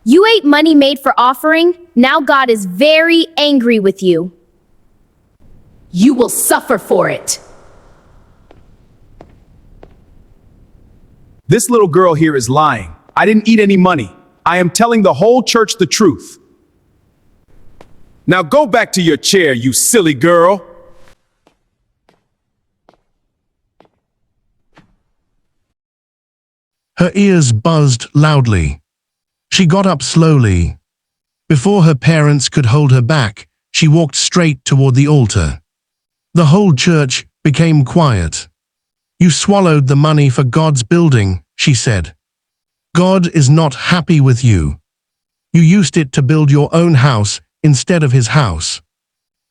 You ate money made for offering. Now God is very angry with you. You will suffer for it. This little girl here is lying. I didn't eat any money. I am telling the whole church the truth. Now go back to your chair, you silly girl. Her ears buzzed loudly. She got up slowly. Before her parents could hold her back, she walked straight toward the altar. The whole church became quiet. You swallowed the money for God's building, she said. God is not happy with you. You used it to build your own house instead of his house.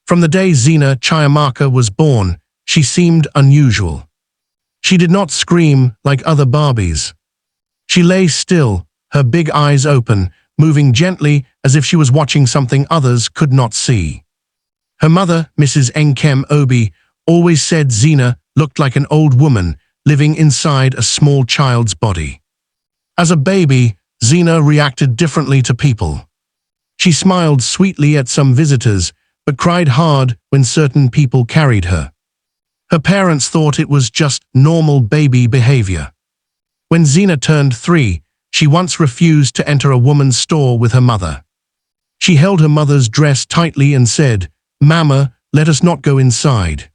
From the day Zina Chiamaka was born, she seemed unusual. She did not scream like other Barbies. She lay still, her big eyes open, moving gently as if she was watching something others could not see. Her mother, Mrs. Nkem Obi, always said Zina looked like an old woman living inside a small child's body. As a baby, Zina reacted differently to people. She smiled sweetly at some visitors, but cried hard when certain people carried her. Her parents thought it was just normal baby behavior. When Zina turned 3, she once refused to enter a woman's store with her mother. She held her mother's dress tightly and said, "Mama, let us not go inside.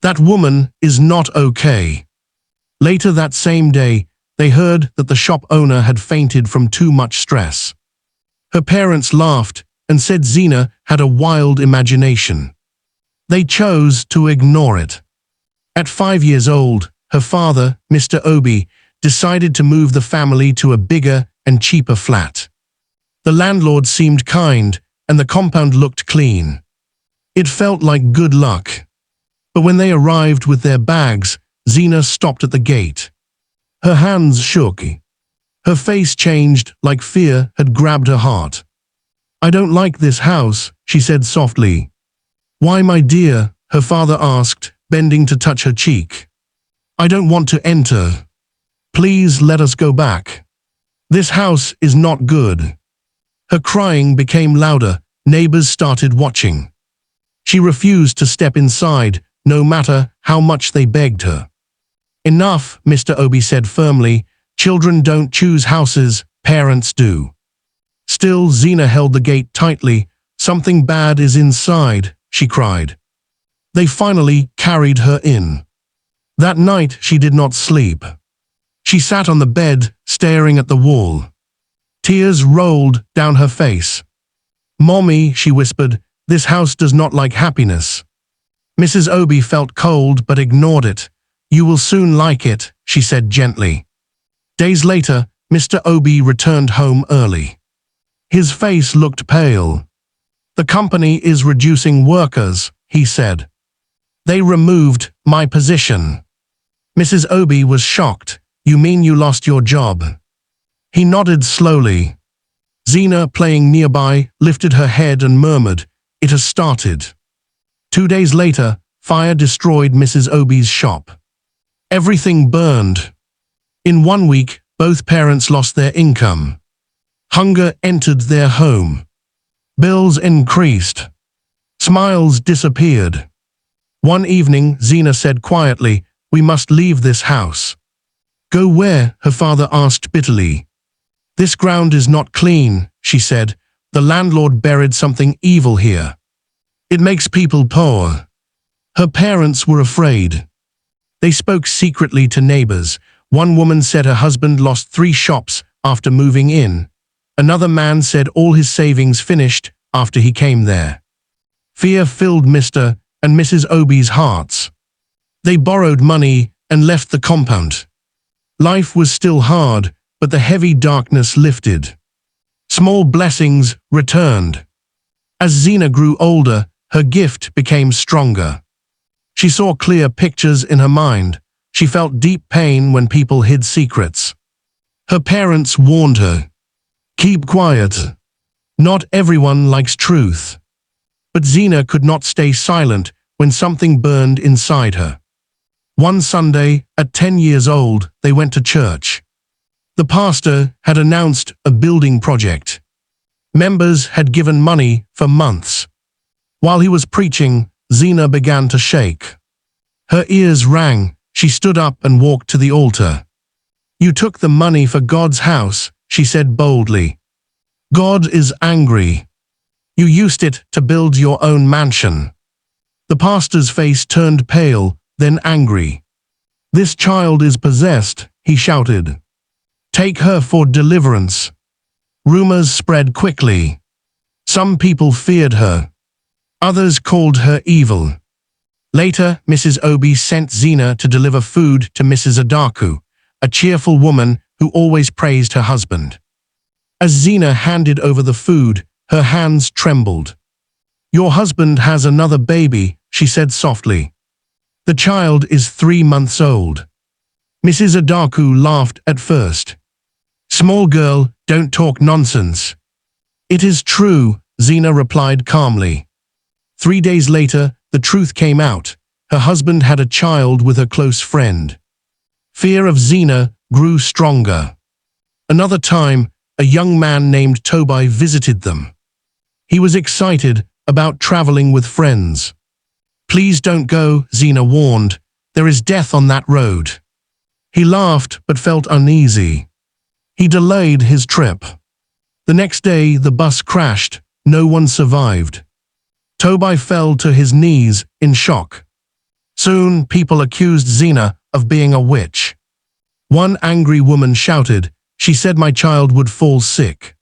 That woman is not okay." Later that same day, they heard that the shop owner had fainted from too much stress. Her parents laughed and said Zina had a wild imagination. They chose to ignore it. At 5 years old, her father, Mr. Obi, decided to move the family to a bigger and cheaper flat. The landlord seemed kind, and the compound looked clean. It felt like good luck. But when they arrived with their bags, Zina stopped at the gate. Her hands shook. Her face changed like fear had grabbed her heart. "I don't like this house," she said softly. "Why, my dear?" her father asked, bending to touch her cheek. "I don't want to enter. Please let us go back. This house is not good." Her crying became louder. Neighbors started watching. She refused to step inside, no matter how much they begged her. "Enough," Mr. Obi said firmly. "Children don't choose houses, parents do." Still, Zina held the gate tightly. "Something bad is inside," she cried. They finally carried her in. That night she did not sleep. She sat on the bed, staring at the wall. Tears rolled down her face. "Mommy," she whispered, "this house does not like happiness." Mrs. Obi felt cold but ignored it. "You will soon like it," she said gently. Days later, Mr. Obi returned home early. His face looked pale. "The company is reducing workers," he said. "They removed my position." Mrs. Obi was shocked. "You mean you lost your job?" He nodded slowly. Zina, playing nearby, lifted her head and murmured, "It has started." 2 days later, fire destroyed Mrs. Obi's shop. Everything burned. In 1 week, both parents lost their income. Hunger entered their home. Bills increased. Smiles disappeared. One evening, Zina said quietly, "We must leave this house." "Go where?" her father asked bitterly. "This ground is not clean," she said. "The landlord buried something evil here. It makes people poor." Her parents were afraid. They spoke secretly to neighbors. One woman said her husband lost 3 shops after moving in. Another man said all his savings finished after he came there. Fear filled Mr. and Mrs. Obi's hearts. They borrowed money and left the compound. Life was still hard, but the heavy darkness lifted. Small blessings returned. As Zina grew older, her gift became stronger. She saw clear pictures in her mind. She felt deep pain when people hid secrets. Her parents warned her, "Keep quiet. Not everyone likes truth." But Zina could not stay silent when something burned inside her. One Sunday, at 10 years old, they went to church. The pastor had announced a building project. Members had given money for months. While he was preaching, Zina began to shake. Her ears rang. She stood up and walked to the altar. "You took the money for God's house," she said boldly. "God is angry. You used it to build your own mansion." The pastor's face turned pale, then angry. "This child is possessed," he shouted. "Take her for deliverance." Rumors spread quickly. Some people feared her. Others called her evil. Later, Mrs. Obi sent Zina to deliver food to Mrs. Adaku, a cheerful woman who always praised her husband. As Zina handed over the food, her hands trembled. "Your husband has another baby," she said softly. "The child is 3 months old." Mrs. Adaku laughed at first. "Small girl, don't talk nonsense." "It is true," Zina replied calmly. 3 days later, the truth came out. Her husband had a child with her close friend. Fear of Zina grew stronger. Another time, a young man named Toby visited them. He was excited about traveling with friends. "Please don't go," Zina warned. "There is death on that road." He laughed but felt uneasy. He delayed his trip. The next day, the bus crashed. No one survived. Toby fell to his knees in shock. Soon, people accused Zina of being a witch. One angry woman shouted, "She said my child would fall sick."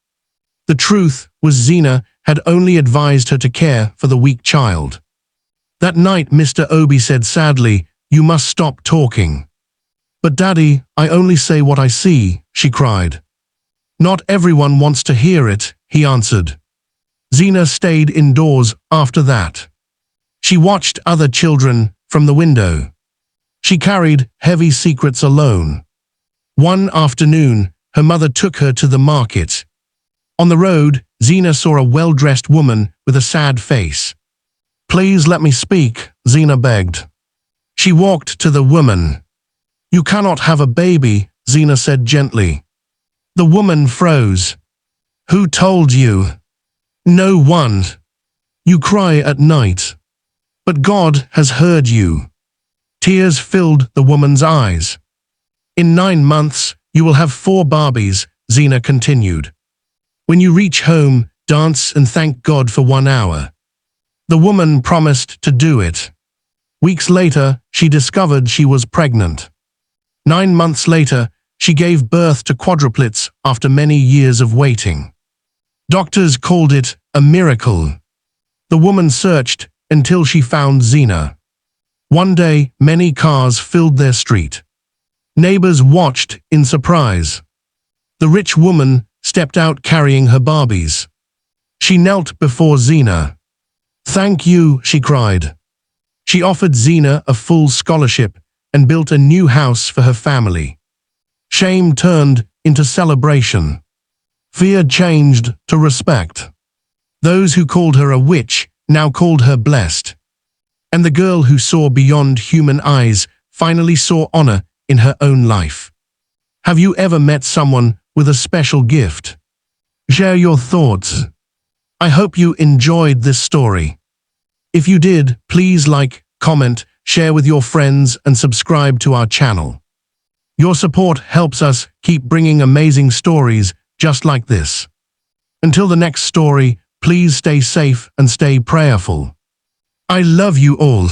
The truth was Zina had only advised her to care for the weak child. That night, Mr. Obi said sadly, "You must stop talking." "But Daddy, I only say what I see," she cried. "Not everyone wants to hear it," he answered. Zina stayed indoors after that. She watched other children from the window. She carried heavy secrets alone. One afternoon, her mother took her to the market. On the road, Zina saw a well-dressed woman with a sad face. "Please let me speak," Zina begged. She walked to the woman. "You cannot have a baby," Zina said gently. The woman froze. "Who told you?" "No one. You cry at night. But God has heard you." Tears filled the woman's eyes. "In 9 months, you will have 4 Barbies," Zina continued. "When you reach home, dance and thank God for 1 hour." The woman promised to do it. Weeks later, she discovered she was pregnant. 9 months later, she gave birth to quadruplets after many years of waiting. Doctors called it a miracle. The woman searched until she found Zina. One day, many cars filled their street. Neighbors watched in surprise. The rich woman stepped out carrying her Barbies. She knelt before Zina. "Thank you," she cried. She offered Zina a full scholarship and built a new house for her family. Shame turned into celebration. Fear changed to respect. Those who called her a witch now called her blessed. And the girl who saw beyond human eyes finally saw honor in her own life. Have you ever met someone with a special gift? Share your thoughts. I hope you enjoyed this story. If you did, please like, comment, share with your friends and subscribe to our channel. Your support helps us keep bringing amazing stories just like this. Until the next story, please stay safe and stay prayerful. I love you all.